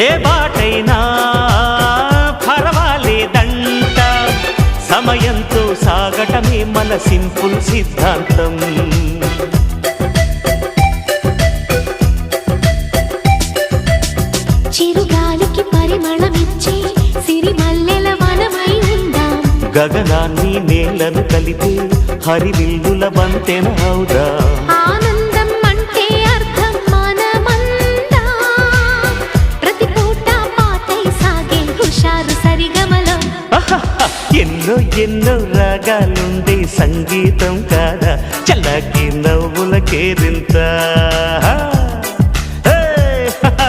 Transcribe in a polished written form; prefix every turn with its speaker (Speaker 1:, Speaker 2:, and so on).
Speaker 1: ఏ బాటైనా పర్వాలేదంట, సమయంతో సాగటమే మన సింపుల్ సిద్ధాంతం.
Speaker 2: చిరుగాలికి పరిమళమిచ్చే సిరిమల్లెల వనమై ఉందాం,
Speaker 1: గగనాన్ని నేలను కలిపే హరివిల్లుల బంతెన అవుదాం.
Speaker 2: ఆనందం అంటే అర్థం మనమందా, ప్రతి పూట పాతై సాగే హుషారు సరిగమలో.
Speaker 1: ఎన్నో ఎన్నో రాగాలుండే సంగీతం కాదా, చల్లకి నవ్వుల కేరింత.